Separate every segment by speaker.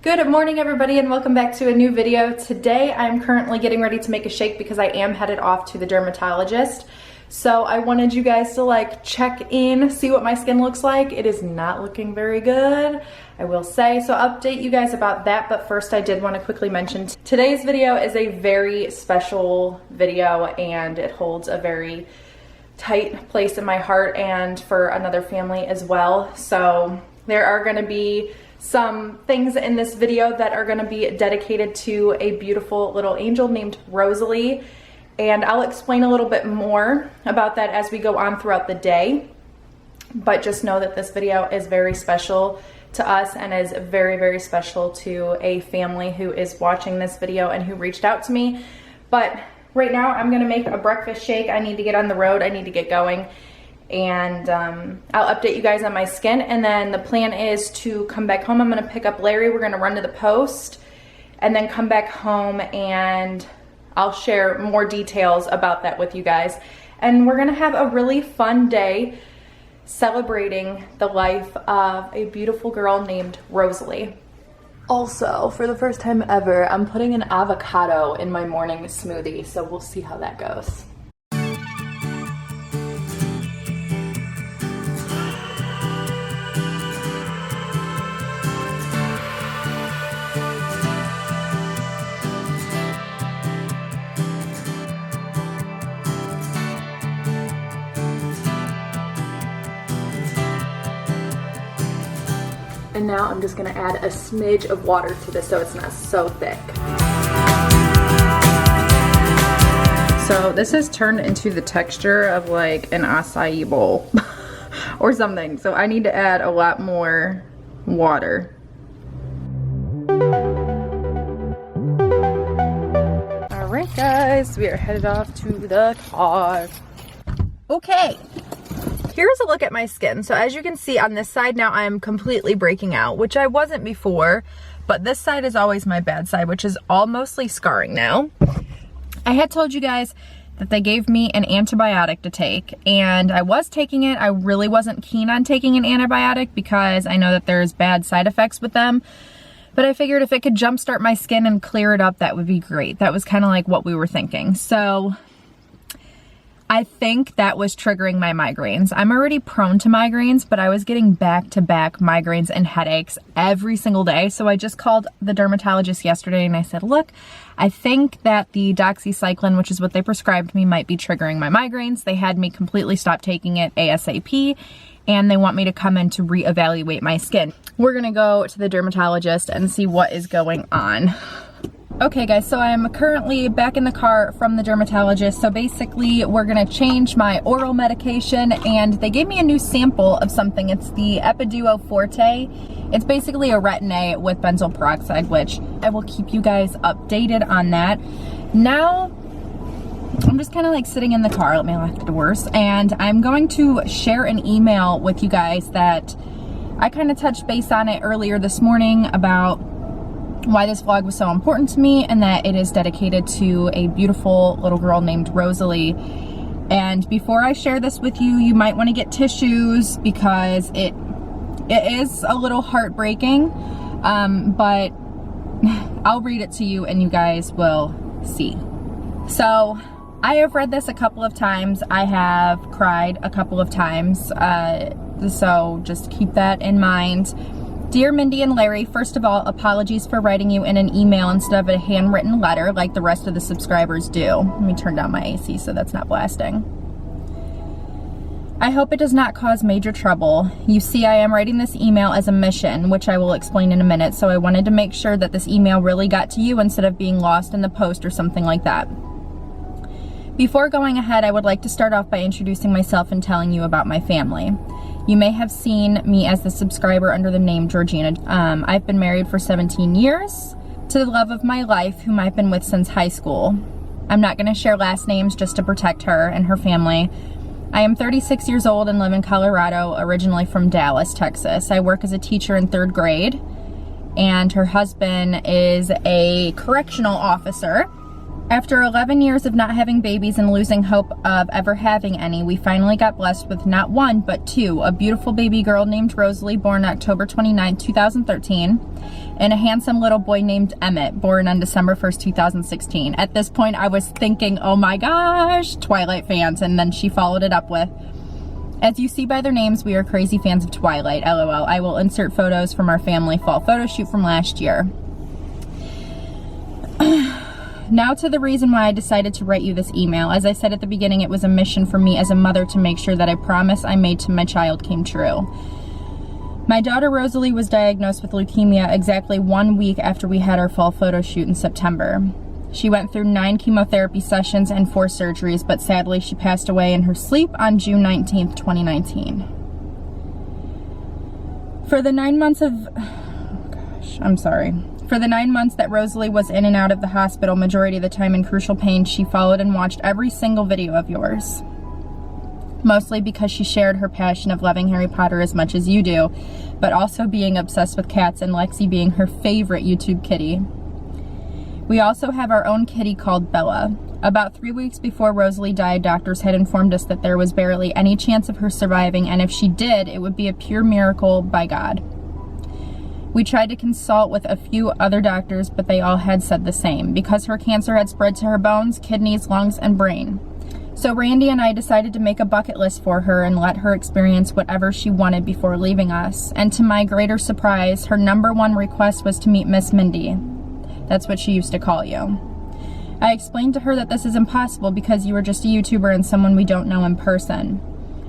Speaker 1: Good morning everybody and welcome back to a new video. Today I'm currently getting ready to make a shake because I am headed off to the dermatologist. So I wanted you guys to check in, see what my skin looks like. It is not looking very good, I will say. So I'll update you guys about that, but first I did want to quickly mention today's video is a very special video and it holds a very tight place in my heart and for another family as well. So there are going to be some things in this video that are going to be dedicated to a beautiful little angel named Rosalie, and I'll explain a little bit more about that as we go on throughout the day. But just know that this video is very special to us and is very, very special to a family who is watching this video and who reached out to me. But right now I'm going to make a breakfast shake. I need to get on the road, I need to get going. And I'll update you guys on my skin, and then the plan is to come back home. I'm going to pick up Larry, we're going to run to the post and then come back home and I'll share more details about that with you guys. And we're going to have a really fun day celebrating the life of a beautiful girl named Rosalie. Also, for the first time ever, I'm putting an avocado in my morning smoothie, so we'll see how that goes. And now I'm just gonna add a smidge of water to this so it's not so thick. So this has turned into the texture of like an acai bowl or something. So I need to add a lot more water. All right guys, we are headed off to the car. Okay. Here's a look at my skin. So as you can see on this side now I'm completely breaking out, which I wasn't before, but this side is always my bad side, which is all mostly scarring now. I had told you guys that they gave me an antibiotic to take, and I was taking it. I really wasn't keen on taking an antibiotic because I know that there's bad side effects with them, but I figured if it could jumpstart my skin and clear it up, that would be great. That was kind of like what we were thinking. So I think that was triggering my migraines. I'm already prone to migraines, but I was getting back-to-back migraines and headaches every single day. So I just called the dermatologist yesterday and I said, look, I think that the doxycycline, which is what they prescribed me, might be triggering my migraines. They had me completely stop taking it ASAP, and they want me to come in to reevaluate my skin. We're gonna go to the dermatologist and see what is going on. Okay guys, so I am currently back in the car from the dermatologist. So basically we're gonna change my oral medication, and they gave me a new sample of something. It's the Epiduo Forte. It's basically a retin-A with benzoyl peroxide, which I will keep you guys updated on that. Now, I'm just kind of like sitting in the car, let me lock the doors, and I'm going to share an email with you guys that I kind of touched base on it earlier this morning about why this vlog was so important to me, and that it is dedicated to a beautiful little girl named Rosalie. And before I share this with you, you might want to get tissues because it is a little heartbreaking, but I'll read it to you and you guys will see. So I have read this a couple of times. I have cried a couple of times, so just keep that in mind. Dear Mindy and Larry, first of all, apologies for writing you in an email instead of a handwritten letter like the rest of the subscribers do. Let me turn down my AC so that's not blasting. I hope it does not cause major trouble. You see, I am writing this email as a mission, which I will explain in a minute, so I wanted to make sure that this email really got to you instead of being lost in the post or something like that. Before going ahead, I would like to start off by introducing myself and telling you about my family. You may have seen me as the subscriber under the name Georgina. I've been married for 17 years to the love of my life, whom I've been with since high school. I'm not going to share last names just to protect her and her family. I am 36 years old and live in Colorado, originally from Dallas, Texas. I work as a teacher in 3rd grade, and her husband is a correctional officer. After 11 years of not having babies and losing hope of ever having any, we finally got blessed with not one, but two, a beautiful baby girl named Rosalie, born October 29, 2013, and a handsome little boy named Emmett, born on December 1st, 2016. At this point, I was thinking, oh my gosh, Twilight fans, and then she followed it up with, as you see by their names, we are crazy fans of Twilight, LOL. I will insert photos from our family fall photo shoot from last year. Now to the reason why I decided to write you this email. As I said at the beginning, it was a mission for me as a mother to make sure that a promise I made to my child came true. My daughter Rosalie was diagnosed with leukemia exactly 1 week after we had our fall photo shoot in September. She went through 9 chemotherapy sessions and 4 surgeries, but sadly she passed away in her sleep on June 19th, 2019. For the 9 months For the 9 months that Rosalie was in and out of the hospital, majority of the time in crucial pain, she followed and watched every single video of yours. Mostly because she shared her passion of loving Harry Potter as much as you do, but also being obsessed with cats, and Lexi being her favorite YouTube kitty. We also have our own kitty called Bella. About 3 weeks before Rosalie died, doctors had informed us that there was barely any chance of her surviving, and if she did, it would be a pure miracle by God. We tried to consult with a few other doctors, but they all had said the same, because her cancer had spread to her bones, kidneys, lungs, and brain. So Randy and I decided to make a bucket list for her and let her experience whatever she wanted before leaving us. And to my greater surprise, her #1 request was to meet Miss Mindy. That's what she used to call you. I explained to her that this is impossible because you are just a YouTuber and someone we don't know in person.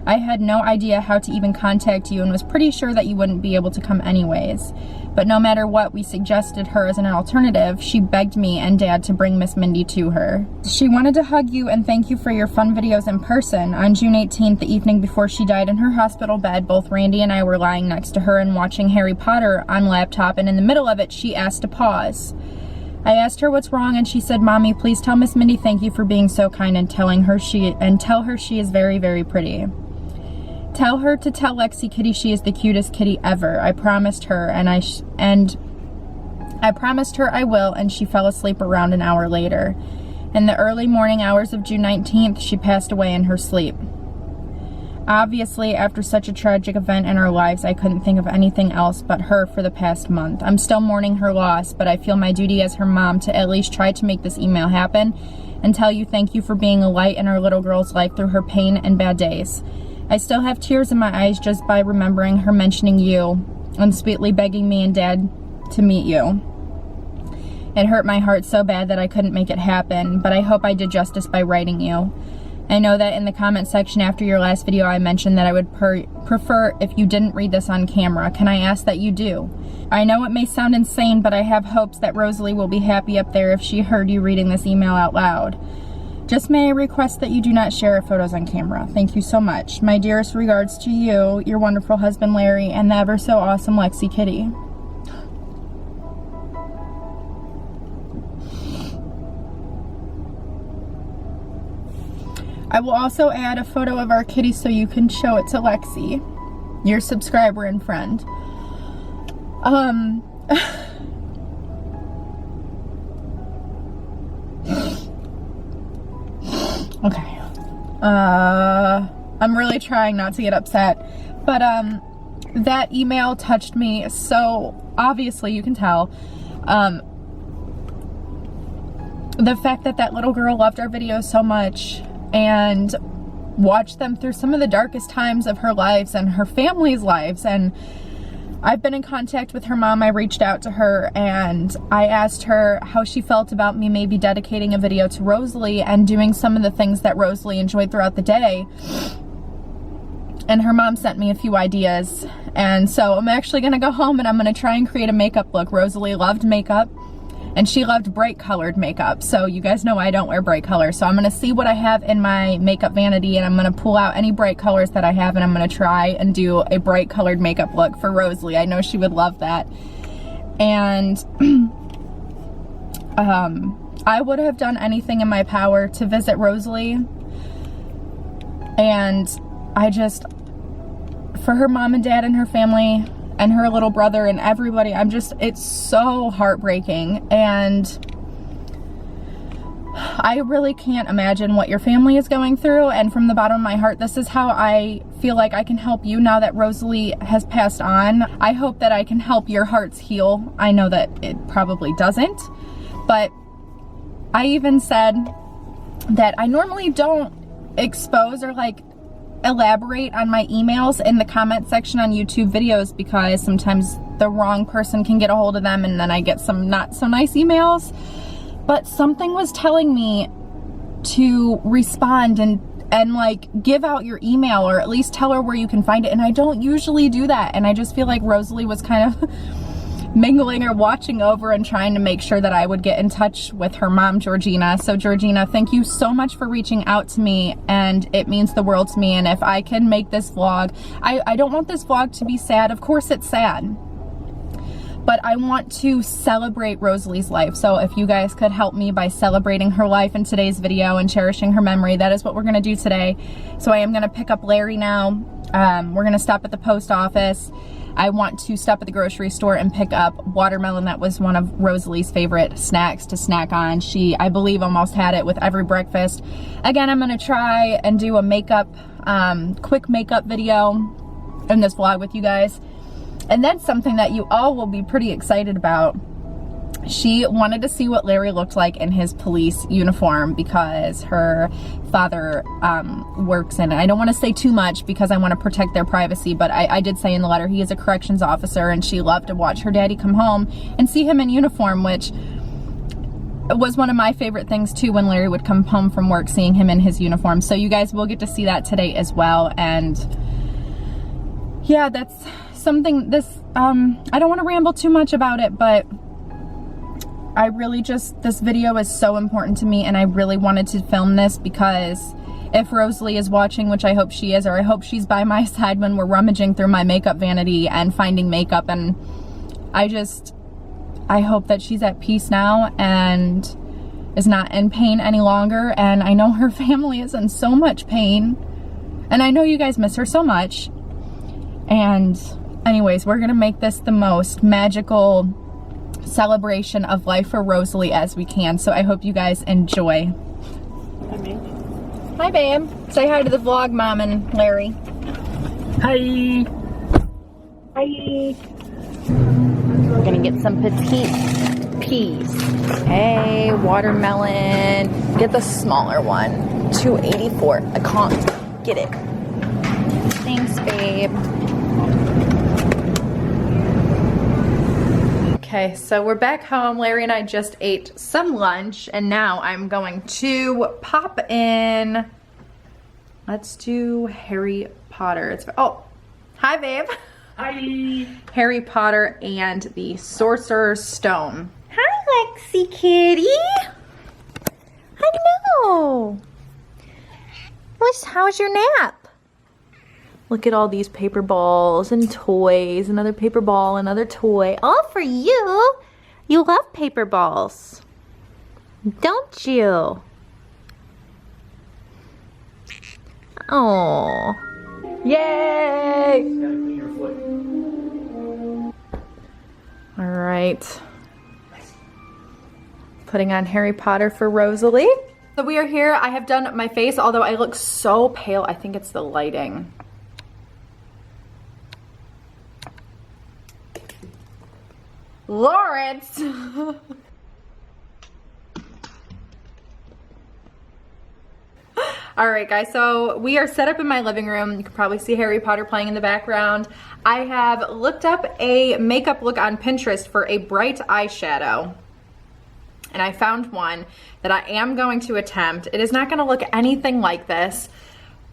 Speaker 1: I had no idea how to even contact you and was pretty sure that you wouldn't be able to come anyways. But no matter what we suggested her as an alternative, she begged me and Dad to bring Miss Mindy to her. She wanted to hug you and thank you for your fun videos in person. On June 18th, the evening before she died in her hospital bed, both Randy and I were lying next to her and watching Harry Potter on laptop, and in the middle of it, she asked to pause. I asked her what's wrong, and she said, "Mommy, please tell Miss Mindy thank you for being so kind and tell her she is very, very pretty. Tell her to tell Lexi Kitty she is the cutest kitty ever." I promised her, and I promised her I will, and she fell asleep around an hour later. In the early morning hours of June 19th, she passed away in her sleep. Obviously, after such a tragic event in our lives, I couldn't think of anything else but her for the past month. I'm still mourning her loss, but I feel my duty as her mom to at least try to make this email happen and tell you thank you for being a light in our little girl's life through her pain and bad days. I still have tears in my eyes just by remembering her mentioning you and sweetly begging me and Dad to meet you. It hurt my heart so bad that I couldn't make it happen, but I hope I did justice by writing you. I know that in the comment section after your last video I mentioned that I would prefer if you didn't read this on camera. Can I ask that you do? I know it may sound insane, but I have hopes that Rosalie will be happy up there if she heard you reading this email out loud. Just may I request that you do not share our photos on camera. Thank you so much. My dearest regards to you, your wonderful husband Larry, and the ever so awesome Lexi Kitty. I will also add a photo of our kitty so you can show it to Lexi, your subscriber and friend. Okay. I'm really trying not to get upset, but that email touched me so, obviously you can tell. The fact that that little girl loved our videos so much and watched them through some of the darkest times of her lives and her family's lives. And I've been in contact with her mom. I reached out to her and I asked her how she felt about me maybe dedicating a video to Rosalie and doing some of the things that Rosalie enjoyed throughout the day. And her mom sent me a few ideas. And so I'm actually gonna go home and I'm gonna try and create a makeup look. Rosalie loved makeup and she loved bright colored makeup. So you guys know I don't wear bright colors. So I'm gonna see what I have in my makeup vanity and I'm gonna pull out any bright colors that I have and I'm gonna try and do a bright colored makeup look for Rosalie. I know she would love that. And I would have done anything in my power to visit Rosalie. And I just, for her mom and dad and her family and her little brother and everybody, it's so heartbreaking. And I really can't imagine what your family is going through, and from the bottom of my heart, this is how I feel like I can help you now that Rosalie has passed on. I hope that I can help your hearts heal. I know that it probably doesn't, but I even said that I normally don't expose or like elaborate on my emails in the comment section on YouTube videos because sometimes the wrong person can get a hold of them and then I get some not so nice emails. But something was telling me to respond and like give out your email or at least tell her where you can find it. And I don't usually do that. And I just feel like Rosalie was kind of mingling or watching over and trying to make sure that I would get in touch with her mom, Georgina. So Georgina, thank you so much for reaching out to me, and it means the world to me. And if I can make this vlog, I don't want this vlog to be sad. Of course it's sad, but I want to celebrate Rosalie's life. So if you guys could help me by celebrating her life in today's video and cherishing her memory, that is what we're gonna do today. So I am gonna pick up Larry now. We're gonna stop at the post office. I want to stop at the grocery store and pick up watermelon. That was one of Rosalie's favorite snacks to snack on. She, I believe, almost had it with every breakfast. Again, I'm gonna try and do a makeup, quick makeup video in this vlog with you guys. And then something that you all will be pretty excited about. She wanted to see what Larry looked like in his police uniform because her father works in it. I don't want to say too much because I want to protect their privacy, but I did say in the letter he is a corrections officer, and she loved to watch her daddy come home and see him in uniform, which was one of my favorite things too when Larry would come home from work, seeing him in his uniform. So you guys will get to see that today as well. And yeah, that's something, this, I don't want to ramble too much about it, but I really just, this video is so important to me, and I really wanted to film this because if Rosalie is watching, which I hope she is, or I hope she's by my side when we're rummaging through my makeup vanity and finding makeup, and I hope that she's at peace now and is not in pain any longer. And I know her family is in so much pain, and I know you guys miss her so much. And anyways, we're gonna make this the most magical celebration of life for Rosalie as we can. So I hope you guys enjoy.
Speaker 2: Hi, Minx.
Speaker 1: Hi, babe. Say hi to the vlog, Mom and Larry.
Speaker 2: Hi. Hi.
Speaker 1: We're gonna get some petite peas. Hey, watermelon. Get the smaller one. $2.84. I can't get it. Thanks, babe. Okay, so we're back home. Larry and I just ate some lunch, and now I'm going to pop in. Let's do Harry Potter. Oh, hi, babe.
Speaker 2: Hi.
Speaker 1: Harry Potter and the Sorcerer's Stone. Hi, Lexi Kitty. Hello. How was your nap? Look at all these paper balls and toys. Another paper ball, another toy. All for you. You love paper balls, don't you? Oh. Yay! All right. Putting on Harry Potter for Rosalie. So we are here. I have done my face, although I look so pale. I think it's the lighting. Lawrence! Alright guys, so we are set up in my living room. You can probably see Harry Potter playing in the background. I have looked up a makeup look on Pinterest for a bright eyeshadow, and I found one that I am going to attempt. It is not going to look anything like this,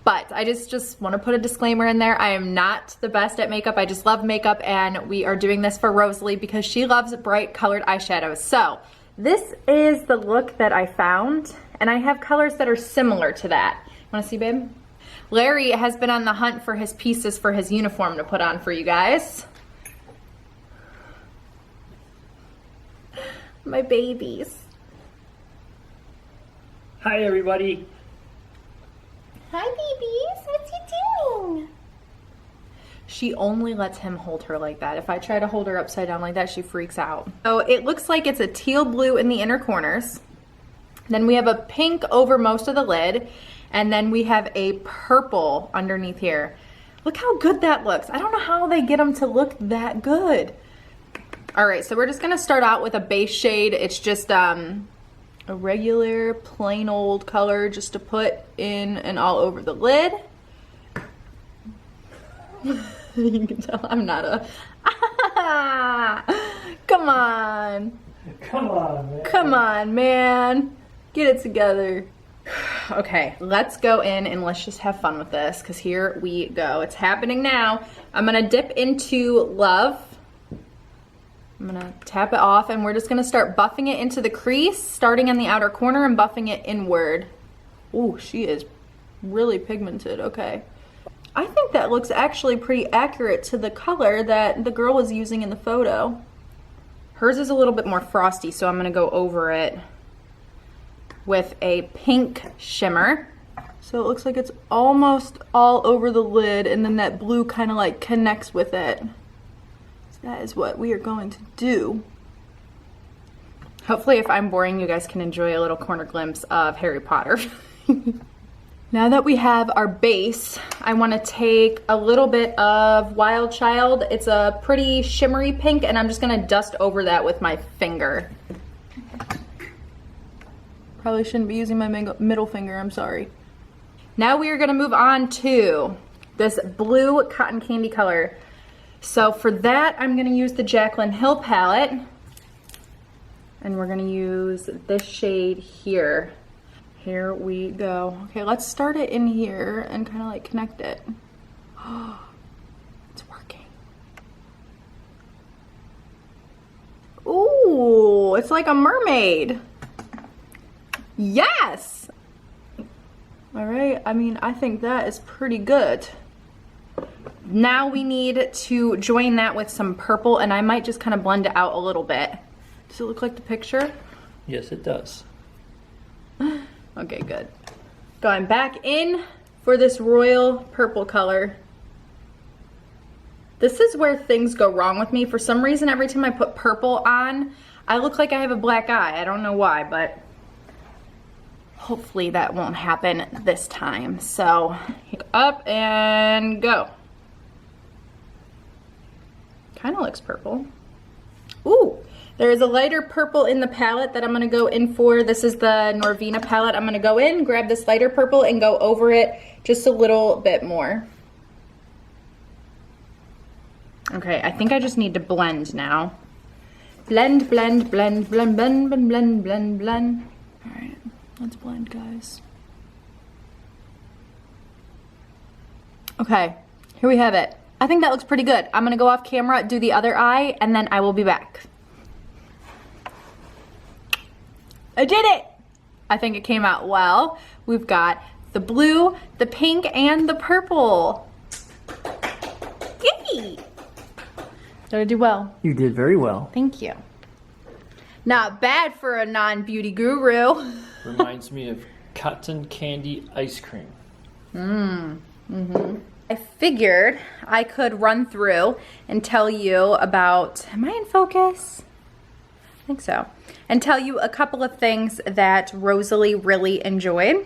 Speaker 1: but I just want to put a disclaimer in there. I am not the best at makeup. I just love makeup, and we are doing this for Rosalie because she loves bright colored eyeshadows. So this is the look that I found, and I have colors that are similar to that. Want to see, babe? Larry has been on the hunt for his pieces for his uniform to put on for you guys. My babies.
Speaker 2: Hi, everybody.
Speaker 1: Hi, babies. What's you doing? She only lets him hold her like that. If I try to hold her upside down like that, she freaks out. So it looks like it's a teal blue in the inner corners. Then we have a pink over most of the lid. And then we have a purple underneath here. Look how good that looks. I don't know how they get them to look that good. All right, so we're just gonna start out with a base shade. It's just a regular plain old color just to put in and all over the lid. You can tell I'm not a, come on.
Speaker 2: Come on, man.
Speaker 1: Come on, man. Get it together. Okay, let's go in and let's just have fun with this, because here we go. It's happening now. I'm gonna dip into Love. I'm gonna tap it off and we're just gonna start buffing it into the crease, starting in the outer corner and buffing it inward. Ooh, she is really pigmented, okay. I think that looks actually pretty accurate to the color that the girl was using in the photo. Hers is a little bit more frosty, so I'm gonna go over it with a pink shimmer. So it looks like it's almost all over the lid, and then that blue kind of like connects with it. So that is what we are going to do. Hopefully if I'm boring, you guys can enjoy a little corner glimpse of Harry Potter. Now that we have our base, I want to take a little bit of Wild Child. It's a pretty shimmery pink, and I'm just going to dust over that with my finger. Probably shouldn't be using my middle finger, I'm sorry. Now we are going to move on to this blue cotton candy color. So for that, I'm going to use the Jaclyn Hill palette. And we're going to use this shade here. Here we go. Okay, let's start it in here and kind of like connect it. It's working. Ooh, it's like a mermaid. Yes! All right, I mean, I think that is pretty good. Now we need to join that with some purple, and I might just kind of blend it out a little bit. Does it look like the picture?
Speaker 2: Yes, it does.
Speaker 1: Okay, good. Going back in for this royal purple color. This is where things go wrong with me. For some reason, every time I put purple on, I look like I have a black eye. I don't know why, but hopefully that won't happen this time. So, up and go. Kind of looks purple. Ooh, there is a lighter purple in the palette that I'm gonna go in for. This is the Norvina palette. I'm gonna go in, grab this lighter purple, and go over it just a little bit more. Okay, I think I just need to blend now. Blend, blend, blend, blend, blend, blend, blend, blend, blend. All right, let's blend, guys. Okay, here we have it. I think that looks pretty good. I'm gonna go off camera, do the other eye, and then I will be back. I did it! I think it came out well. We've got the blue, the pink, and the purple. Yay! Did I do well?
Speaker 2: You did very well.
Speaker 1: Thank you. Not bad for a non-beauty guru.
Speaker 2: Reminds me of cotton candy ice cream.
Speaker 1: I figured I could run through and tell you about, am I in focus? I think so. And tell you a couple of things that Rosalie really enjoyed.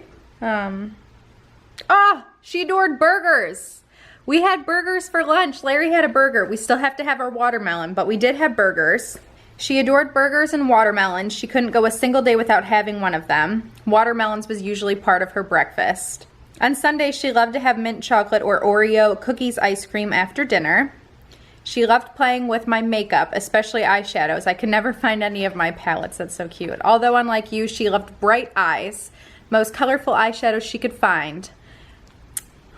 Speaker 1: She adored burgers. We had burgers for lunch. Larry had a burger. We still have to have our watermelon, but we did have burgers. She adored burgers and watermelons. She couldn't go a single day without having one of them. Watermelons was usually part of her breakfast. On Sundays, she loved to have mint chocolate or Oreo cookies ice cream after dinner. She loved playing with my makeup, especially eyeshadows. I could never find any of my palettes. That's so cute. Although, unlike you, she loved bright eyes, most colorful eyeshadows she could find.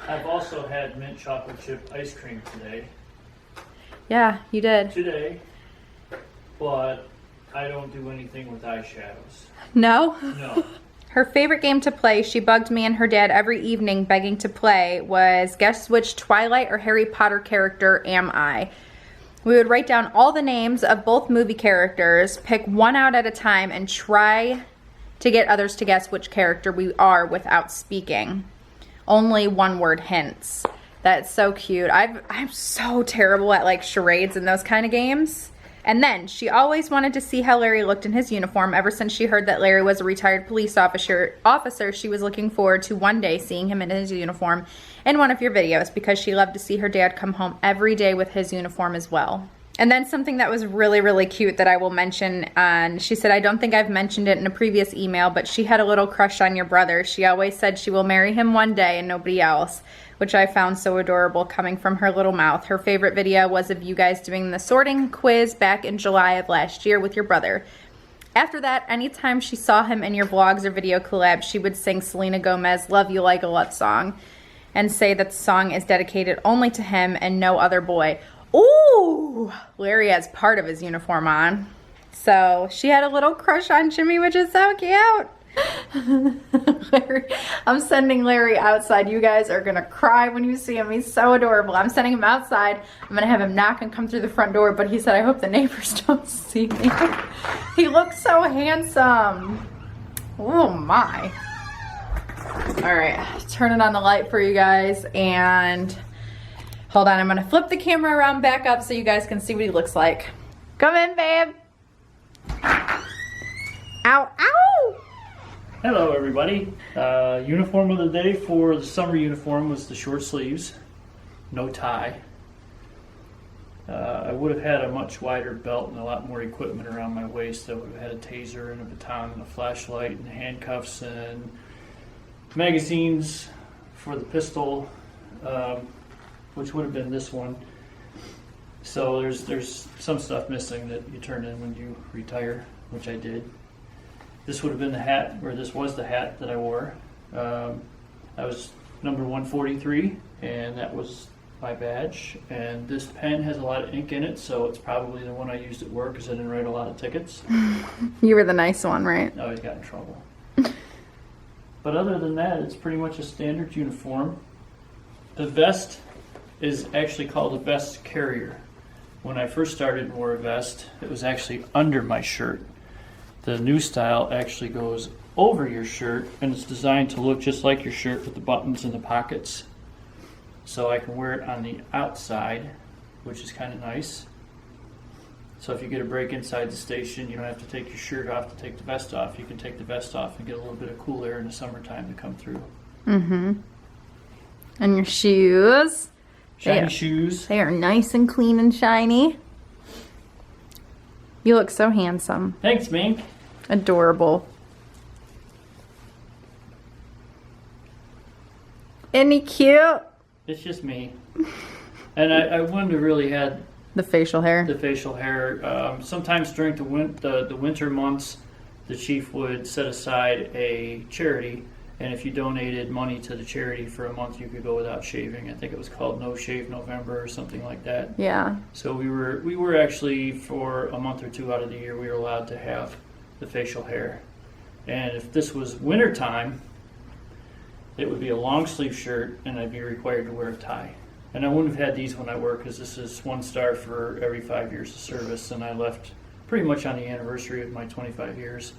Speaker 2: I've also had mint chocolate chip ice cream today.
Speaker 1: Yeah, you did.
Speaker 2: Today, but I don't do anything with eyeshadows.
Speaker 1: No?
Speaker 2: No.
Speaker 1: Her favorite game to play, she bugged me and her dad every evening begging to play, was guess which Twilight or Harry Potter character am I? We would write down all the names of both movie characters, pick one out at a time, and try to get others to guess which character we are without speaking. Only one-word hints. That's so cute. I'm so terrible at like charades and those kind of games. And then she always wanted to see how Larry looked in his uniform. Ever since she heard that Larry was a retired police officer, she was looking forward to one day seeing him in his uniform in one of your videos, because she loved to see her dad come home every day with his uniform as well. And then something that was really, really cute that I will mention, and she said, I don't think I've mentioned it in a previous email, but she had a little crush on your brother. She always said she will marry him one day and nobody else, which I found so adorable coming from her little mouth. Her favorite video was of you guys doing the sorting quiz back in July of last year with your brother. After that, anytime she saw him in your vlogs or video collabs, she would sing Selena Gomez' Love You Like a Lot song and say that the song is dedicated only to him and no other boy. Ooh, Larry has part of his uniform on. So she had a little crush on Jimmy, which is so cute. Larry, I'm sending Larry outside. You guys are gonna cry when you see him. He's so adorable. I'm sending him outside. I'm gonna have him knock and come through the front door, but he said, I hope the neighbors don't see me. He looks so handsome. Oh my. All right, turning on the light for you guys, and hold on, I'm gonna flip the camera around back up so you guys can see what he looks like. Come in, babe. Ow, ow!
Speaker 2: Hello everybody. Uniform of the day for the summer uniform was the short sleeves, no tie. I would have had a much wider belt and a lot more equipment around my waist. I would have had a taser and a baton and a flashlight and handcuffs and magazines for the pistol, which would have been this one. So there's some stuff missing that you turn in when you retire, which I did. This would have been the hat, or this was the hat that I wore. I was number 143, and that was my badge. And this pen has a lot of ink in it, so it's probably the one I used at work because I didn't write a lot of tickets.
Speaker 1: You were the nice one, right?
Speaker 2: I always got in trouble. But other than that, it's pretty much a standard uniform. The vest is actually called a vest carrier. When I first started and wore a vest, it was actually under my shirt. The new style actually goes over your shirt, and it's designed to look just like your shirt with the buttons and the pockets. So I can wear it on the outside, which is kind of nice. So if you get a break inside the station, you don't have to take your shirt off to take the vest off. You can take the vest off and get a little bit of cool air in the summertime to come through.
Speaker 1: Mm-hmm. And your shoes.
Speaker 2: Shiny shoes.
Speaker 1: They are nice and clean and shiny. You look so handsome.
Speaker 2: Thanks, Mink.
Speaker 1: Adorable. Isn't he cute?
Speaker 2: It's just me. And I wouldn't have really had
Speaker 1: the facial hair.
Speaker 2: The facial hair. Sometimes during the winter months, the chief would set aside a charity, and if you donated money to the charity for a month, you could go without shaving. I think it was called No Shave November or something like that.
Speaker 1: Yeah.
Speaker 2: So we were actually, for a month or two out of the year, we were allowed to have the facial hair. And if this was winter time, it would be a long sleeve shirt, and I'd be required to wear a tie. And I wouldn't have had these when I work, because this is 1 star for every 5 years of service, and I left pretty much on the anniversary of my 25 years.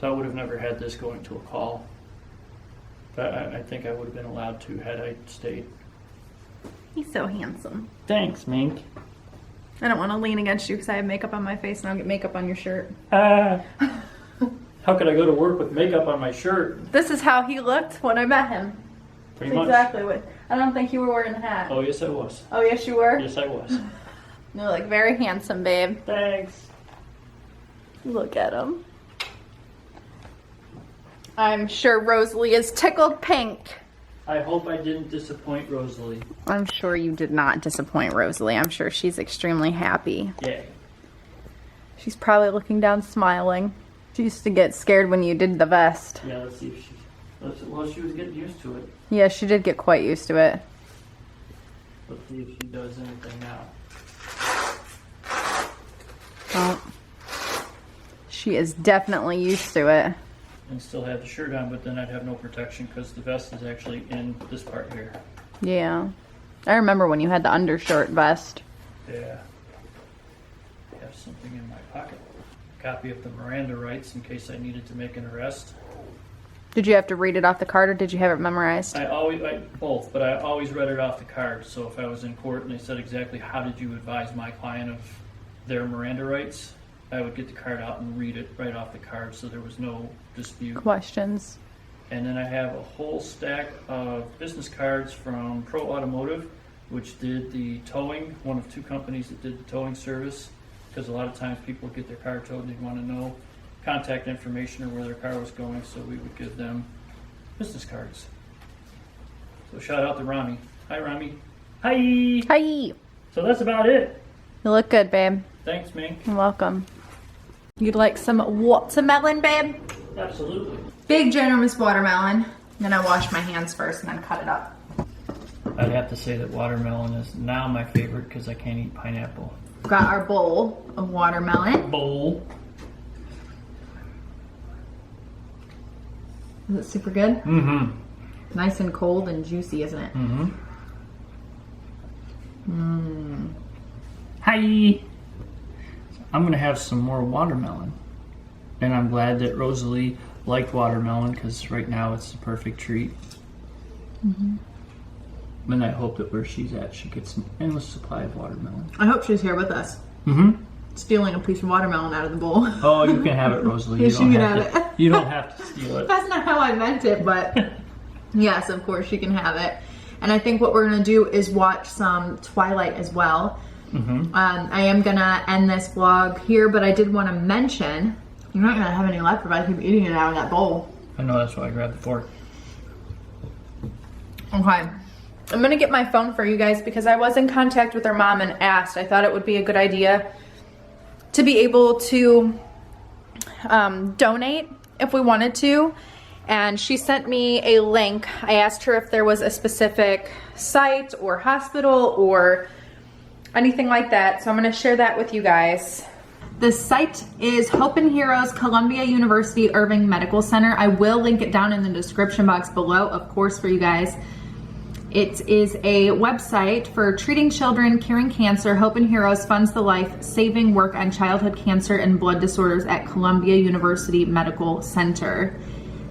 Speaker 2: So I would have never had this going to a call. But I think I would have been allowed to had I stayed.
Speaker 1: He's so handsome.
Speaker 2: Thanks, Mink.
Speaker 1: I don't want to lean against you because I have makeup on my face, and I'll get makeup on your shirt.
Speaker 2: How could I go to work with makeup on my shirt?
Speaker 1: This is how he looked when I met him.
Speaker 2: Pretty much.
Speaker 1: Exactly what. I don't think you were wearing the hat.
Speaker 2: Oh, yes, I was.
Speaker 1: Oh, yes, you were?
Speaker 2: Yes, I was.
Speaker 1: You look very handsome, babe.
Speaker 2: Thanks.
Speaker 1: Look at him. I'm sure Rosalie is tickled pink.
Speaker 2: I hope I didn't disappoint Rosalie.
Speaker 1: I'm sure you did not disappoint Rosalie. I'm sure she's extremely happy.
Speaker 2: Yeah.
Speaker 1: She's probably looking down smiling. She used to get scared when you did the vest.
Speaker 2: Yeah, let's see if she... Well, she was getting used to it.
Speaker 1: Yeah, she did get quite used to it.
Speaker 2: Let's see if she does anything now.
Speaker 1: Oh. She is definitely used to it.
Speaker 2: And still have the shirt on, but then I'd have no protection because the vest is actually in this part here.
Speaker 1: Yeah. I remember when you had the undershirt vest.
Speaker 2: Yeah. I have something in my pocket. A copy of the Miranda Rights in case I needed to make an arrest.
Speaker 1: Did you have to read it off the card, or did you have it memorized?
Speaker 2: Both, but I always read it off the card. So if I was in court and they said exactly how did you advise my client of their Miranda Rights, I would get the card out and read it right off the card, so there was no dispute.
Speaker 1: Questions.
Speaker 2: And then I have a whole stack of business cards from Pro Automotive, which did the towing, one of 2 companies that did the towing service, because a lot of times people get their car towed and they want to know contact information or where their car was going, so we would give them business cards. So shout out to Rami. Hi, Rami. Hi.
Speaker 1: Hi.
Speaker 2: So that's about it.
Speaker 1: You look good, babe.
Speaker 2: Thanks, Mink.
Speaker 1: You're welcome. You'd like some watermelon, babe?
Speaker 2: Absolutely.
Speaker 1: Big, generous watermelon. Then I wash my hands first and then cut it up.
Speaker 2: I'd have to say that watermelon is now my favorite because I can't eat pineapple.
Speaker 1: Got our bowl of watermelon.
Speaker 2: Bowl.
Speaker 1: Is it super good?
Speaker 2: Mm-hmm.
Speaker 1: Nice and cold and juicy, isn't it?
Speaker 2: Mm-hmm.
Speaker 1: Mmm.
Speaker 2: Hi. I'm gonna have some more watermelon, and I'm glad that Rosalie liked watermelon because right now it's the perfect treat.
Speaker 1: Mm-hmm.
Speaker 2: And I hope that where she's at, she gets an endless supply of watermelon.
Speaker 1: I hope she's here with us.
Speaker 2: Mm-hmm.
Speaker 1: Stealing a piece of watermelon out of the bowl.
Speaker 2: Oh, you can have it, Rosalie.
Speaker 1: Yes, you can have it.
Speaker 2: You don't have to steal it.
Speaker 1: That's not how I meant it, but yes, of course she can have it. And I think what we're gonna do is watch some Twilight as well.
Speaker 2: Mm-hmm.
Speaker 1: I am gonna end this vlog here, but I did want to mention you're not gonna have any left if I keep eating it out of that bowl.
Speaker 2: I know, that's why I grabbed the fork.
Speaker 1: Okay. I'm gonna get my phone for you guys because I was in contact with her mom and asked. I thought it would be a good idea to be able to donate if we wanted to. And she sent me a link. I asked her if there was a specific site or hospital or anything like that. So I'm gonna share that with you guys. The site is Hope and Heroes Columbia University Irving Medical Center. I will link it down in the description box below, of course, for you guys. It is a website for treating children, curing cancer. Hope and Heroes funds the life-saving work on childhood cancer and blood disorders at Columbia University Medical Center.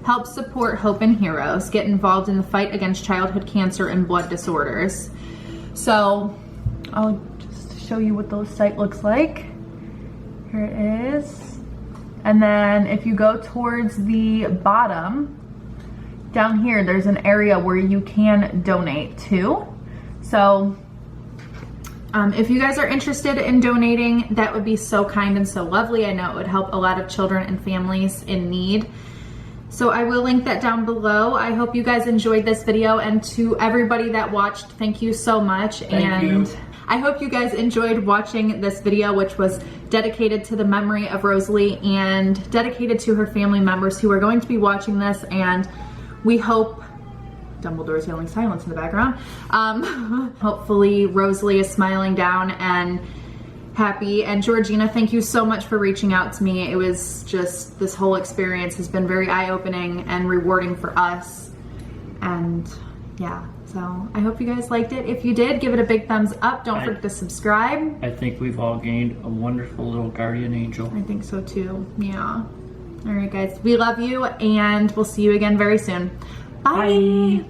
Speaker 1: Help support Hope and Heroes. Get involved in the fight against childhood cancer and blood disorders. So I'll just show you what the site looks like. Here it is. And then if you go towards the bottom, down here, there's an area where you can donate to. So if you guys are interested in donating, that would be so kind and so lovely. I know it would help a lot of children and families in need. So I will link that down below. I hope you guys enjoyed this video, and to everybody that watched, thank you so much.
Speaker 2: Thank you.
Speaker 1: I hope you guys enjoyed watching this video, which was dedicated to the memory of Rosalie and dedicated to her family members who are going to be watching this. And we hope, Dumbledore's yelling silence in the background. Hopefully Rosalie is smiling down and happy. And Georgina, thank you so much for reaching out to me. It was just, this whole experience has been very eye-opening and rewarding for us. And yeah, so I hope you guys liked it. If you did, give it a big thumbs up. Don't forget to subscribe.
Speaker 2: I think we've all gained a wonderful little guardian angel.
Speaker 1: I think so too, yeah. All right guys, we love you and we'll see you again very soon. Bye.
Speaker 2: Bye.